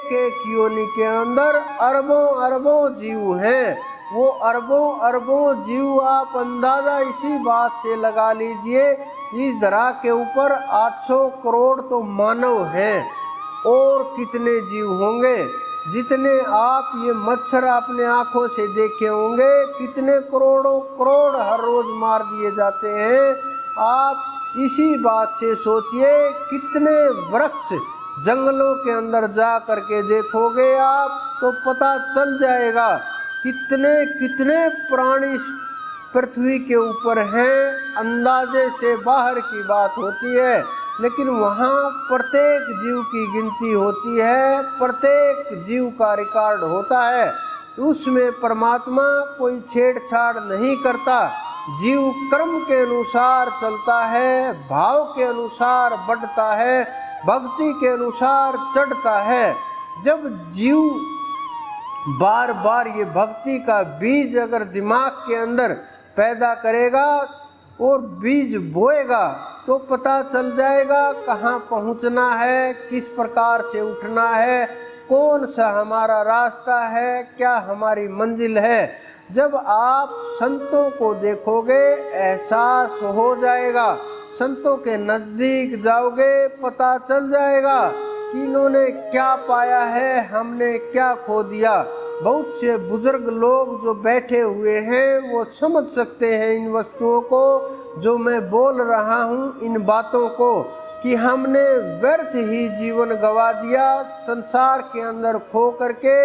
एक एक योनि के अंदर अरबों अरबों जीव हैं। वो अरबों अरबों जीव आप अंदाजा इसी बात से लगा लीजिए, इस धरा के ऊपर 800 करोड़ तो मानव हैं, और कितने जीव होंगे। जितने आप ये मच्छर अपने आंखों से देखे होंगे, कितने करोड़ों करोड़ हर रोज मार दिए जाते हैं। आप इसी बात से सोचिए, कितने वृक्ष जंगलों के अंदर जा करके देखोगे आप तो पता चल जाएगा कितने कितने प्राणी पृथ्वी के ऊपर हैं। अंदाजे से बाहर की बात होती है, लेकिन वहाँ प्रत्येक जीव की गिनती होती है, प्रत्येक जीव का रिकॉर्ड होता है। उसमें परमात्मा कोई छेड़छाड़ नहीं करता। जीव कर्म के अनुसार चलता है, भाव के अनुसार बढ़ता है, भक्ति के अनुसार चढ़ता है। जब जीव बार बार ये भक्ति का बीज अगर दिमाग के अंदर पैदा करेगा और बीज बोएगा तो पता चल जाएगा कहाँ पहुँचना है, किस प्रकार से उठना है, कौन सा हमारा रास्ता है, क्या हमारी मंजिल है। जब आप संतों को देखोगे एहसास हो जाएगा, संतों के नज़दीक जाओगे पता चल जाएगा कि इन्होंने क्या पाया है, हमने क्या खो दिया। बहुत से बुजुर्ग लोग जो बैठे हुए हैं वो समझ सकते हैं इन वस्तुओं को, जो मैं बोल रहा हूँ इन बातों को, कि हमने व्यर्थ ही जीवन गवा दिया। संसार के अंदर खो करके,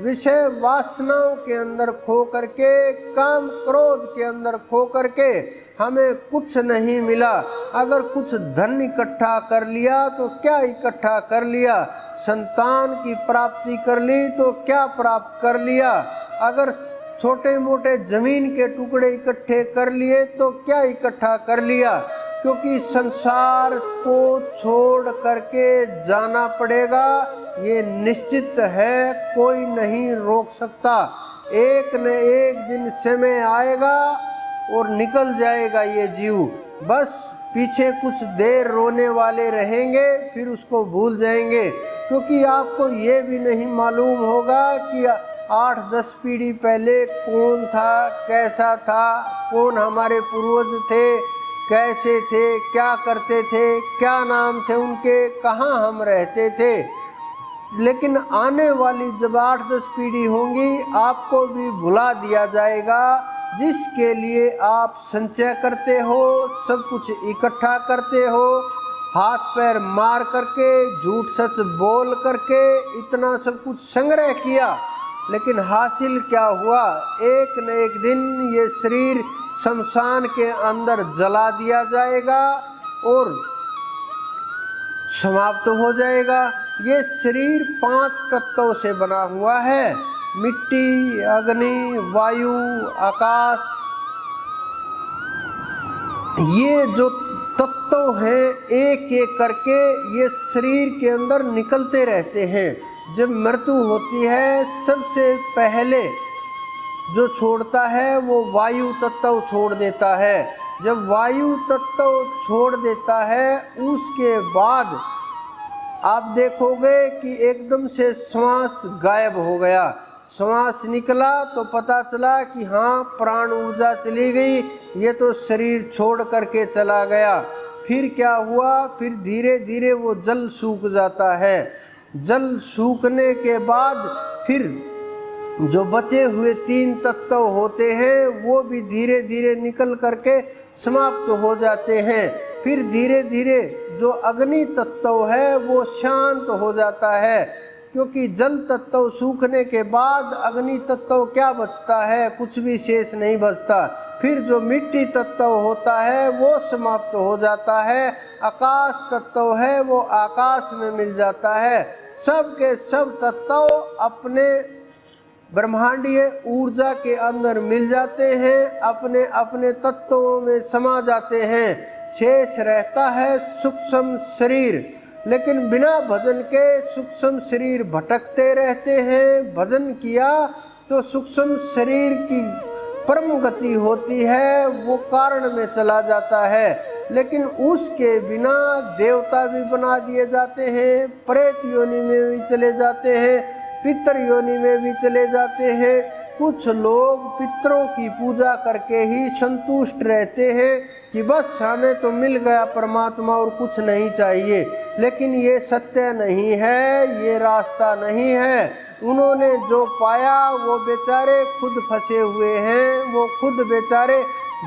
विषय वासनाओं के अंदर खो करके, काम क्रोध के अंदर खो करके हमें कुछ नहीं मिला। अगर कुछ धन इकट्ठा कर लिया तो क्या इकट्ठा कर लिया, संतान की प्राप्ति कर ली तो क्या प्राप्त कर लिया, अगर छोटे मोटे जमीन के टुकड़े इकट्ठे कर लिए तो क्या इकट्ठा कर लिया। क्योंकि संसार को छोड़ करके जाना पड़ेगा, ये निश्चित है, कोई नहीं रोक सकता। एक न एक दिन समय आएगा और निकल जाएगा ये जीव। बस पीछे कुछ देर रोने वाले रहेंगे, फिर उसको भूल जाएंगे। क्योंकि आपको ये भी नहीं मालूम होगा कि 8-10 पीढ़ी पहले कौन था, कैसा था, कौन हमारे पूर्वज थे, कैसे थे, क्या करते थे, क्या नाम थे उनके, कहाँ हम रहते थे। लेकिन आने वाली जब 8-10 पीढ़ी होंगी, आपको भी भुला दिया जाएगा। जिसके लिए आप संचय करते हो, सब कुछ इकट्ठा करते हो, हाथ पैर मार करके, झूठ सच बोल करके इतना सब कुछ संग्रह किया, लेकिन हासिल क्या हुआ। एक न एक दिन ये शरीर शमशान के अंदर जला दिया जाएगा और समाप्त हो जाएगा। ये शरीर 5 तत्वों से बना हुआ है, मिट्टी, अग्नि, वायु, आकाश। ये जो तत्व हैं एक एक करके ये शरीर के अंदर निकलते रहते हैं। जब मृत्यु होती है सबसे पहले जो छोड़ता है वो वायु तत्व छोड़ देता है। जब वायु तत्व छोड़ देता है उसके बाद आप देखोगे कि एकदम से श्वास गायब हो गया। श्वास निकला तो पता चला कि हाँ प्राण ऊर्जा चली गई, ये तो शरीर छोड़ करके चला गया। फिर क्या हुआ, फिर धीरे धीरे वो जल सूख जाता है। जल सूखने के बाद फिर जो बचे हुए 3 तत्व होते हैं वो भी धीरे धीरे निकल करके समाप्त हो जाते हैं। फिर धीरे धीरे जो अग्नि तत्व है वो शांत हो जाता है, क्योंकि जल तत्व सूखने के बाद अग्नि तत्व क्या बचता है, कुछ भी शेष नहीं बचता। फिर जो मिट्टी तत्व होता है वो समाप्त हो जाता है। आकाश तत्व है वो आकाश में मिल जाता है। सब के सब तत्व अपने ब्रह्मांडीय ऊर्जा के अंदर मिल जाते हैं, अपने अपने तत्वों में समा जाते हैं। शेष रहता है सूक्ष्म शरीर, लेकिन बिना भजन के सूक्ष्म शरीर भटकते रहते हैं। भजन किया तो सूक्ष्म शरीर की परम गति होती है, वो कारण में चला जाता है। लेकिन उसके बिना देवता भी बना दिए जाते हैं, प्रेत योनि में भी चले जाते हैं, पितर योनि में भी चले जाते हैं। कुछ लोग पितरों की पूजा करके ही संतुष्ट रहते हैं कि बस हमें तो मिल गया परमात्मा और कुछ नहीं चाहिए, लेकिन ये सत्य नहीं है, ये रास्ता नहीं है। उन्होंने जो पाया वो बेचारे खुद फंसे हुए हैं, वो खुद बेचारे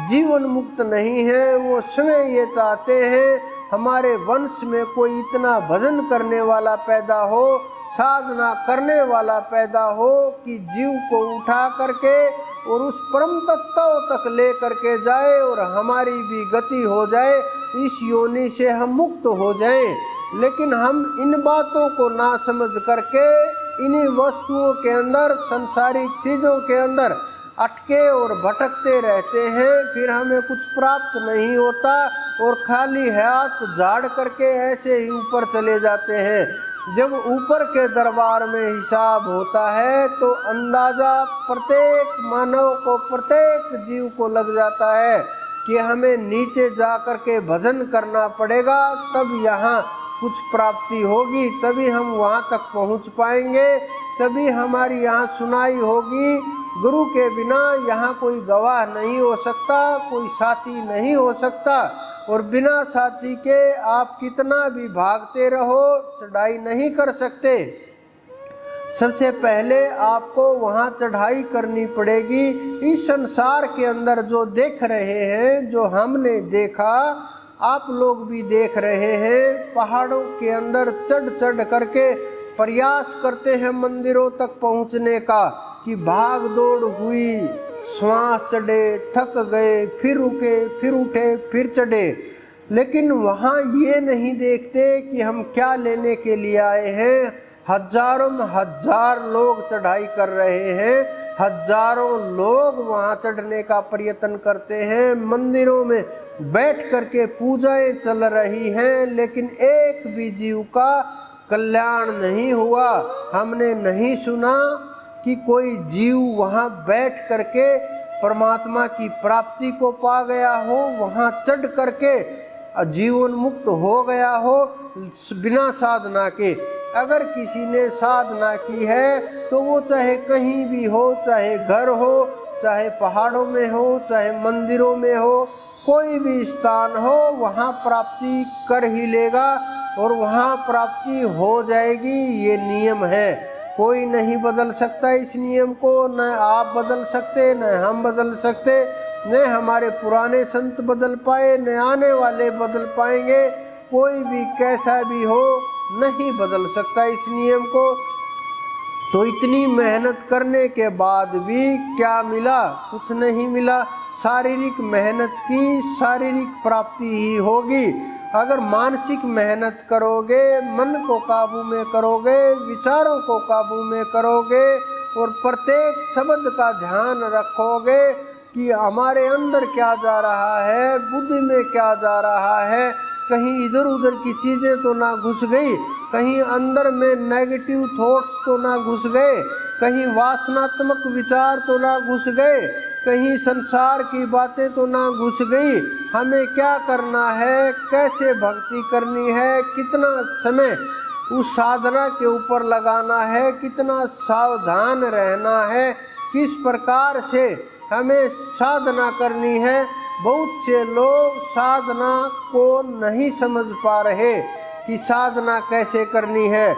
जीवन मुक्त नहीं है। वो स्वयं ये चाहते हैं हमारे वंश में कोई इतना भजन करने वाला पैदा हो, साधना करने वाला पैदा हो कि जीव को उठा करके और उस परम तत्व तक ले करके जाए और हमारी भी गति हो जाए, इस योनि से हम मुक्त हो जाएं। लेकिन हम इन बातों को ना समझ करके इन्हीं वस्तुओं के अंदर, संसारिक चीज़ों के अंदर अटके और भटकते रहते हैं। फिर हमें कुछ प्राप्त नहीं होता और खाली हाथ झाड़ करके ऐसे ही ऊपर चले जाते हैं। जब ऊपर के दरबार में हिसाब होता है तो अंदाजा प्रत्येक मानव को, प्रत्येक जीव को लग जाता है कि हमें नीचे जा कर के भजन करना पड़ेगा, तब यहाँ कुछ प्राप्ति होगी, तभी हम वहाँ तक पहुँच पाएंगे, तभी हमारी यहाँ सुनाई होगी। गुरु के बिना यहाँ कोई गवाह नहीं हो सकता, कोई साथी नहीं हो सकता, और बिना साथी के आप कितना भी भागते रहो चढ़ाई नहीं कर सकते। सबसे पहले आपको वहाँ चढ़ाई करनी पड़ेगी। इस संसार के अंदर जो देख रहे हैं, जो हमने देखा, आप लोग भी देख रहे हैं, पहाड़ों के अंदर चढ़ चढ़ करके प्रयास करते हैं मंदिरों तक पहुँचने का कि भाग दौड़ हुई, श्वास चढ़े, थक गए, फिर रुके, फिर उठे, फिर चढ़े, लेकिन वहाँ ये नहीं देखते कि हम क्या लेने के लिए आए हैं। हजारों हजार लोग चढ़ाई कर रहे हैं, हजारों लोग वहाँ चढ़ने का प्रयत्न करते हैं, मंदिरों में बैठ करके पूजाएं चल रही हैं, लेकिन एक भी जीव का कल्याण नहीं हुआ। हमने नहीं सुना कि कोई जीव वहाँ बैठ करके परमात्मा की प्राप्ति को पा गया हो, वहाँ चढ़ करके जीवन मुक्त हो गया हो बिना साधना के। अगर किसी ने साधना की है तो वो चाहे कहीं भी हो, चाहे घर हो, चाहे पहाड़ों में हो, चाहे मंदिरों में हो, कोई भी स्थान हो, वहाँ प्राप्ति कर ही लेगा और वहाँ प्राप्ति हो जाएगी। ये नियम है, कोई नहीं बदल सकता इस नियम को, न आप बदल सकते, न हम बदल सकते, न हमारे पुराने संत बदल पाए, न आने वाले बदल पाएंगे। कोई भी कैसा भी हो नहीं बदल सकता इस नियम को। तो इतनी मेहनत करने के बाद भी क्या मिला? कुछ नहीं मिला। शारीरिक मेहनत की शारीरिक प्राप्ति ही होगी। अगर मानसिक मेहनत करोगे, मन को काबू में करोगे, विचारों को काबू में करोगे और प्रत्येक शब्द का ध्यान रखोगे कि हमारे अंदर क्या जा रहा है, बुद्धि में क्या जा रहा है, कहीं इधर उधर की चीज़ें तो ना घुस गई, कहीं अंदर में नेगेटिव थॉट्स तो ना घुस गए, कहीं वासनात्मक विचार तो ना घुस गए, कहीं संसार की बातें तो ना घुस गई। हमें क्या करना है, कैसे भक्ति करनी है, कितना समय उस साधना के ऊपर लगाना है, कितना सावधान रहना है, किस प्रकार से हमें साधना करनी है। बहुत से लोग साधना को नहीं समझ पा रहे कि साधना कैसे करनी है।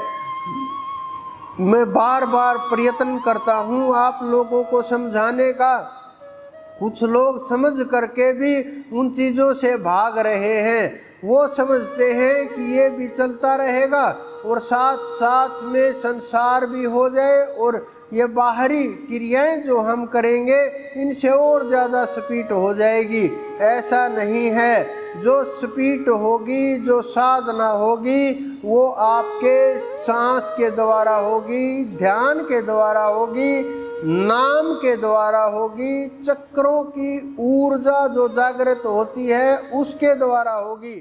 मैं बार बार प्रयत्न करता हूँ आप लोगों को समझाने का। कुछ लोग समझ करके भी उन चीज़ों से भाग रहे हैं। वो समझते हैं कि ये भी चलता रहेगा और साथ साथ में संसार भी हो जाए और ये बाहरी क्रियाएं जो हम करेंगे इनसे और ज़्यादा स्पीड हो जाएगी। ऐसा नहीं है। जो स्पीड होगी, जो साधना होगी, वो आपके सांस के द्वारा होगी, ध्यान के द्वारा होगी, नाम के द्वारा होगी, चक्रों की ऊर्जा जो जागृत होती है उसके द्वारा होगी।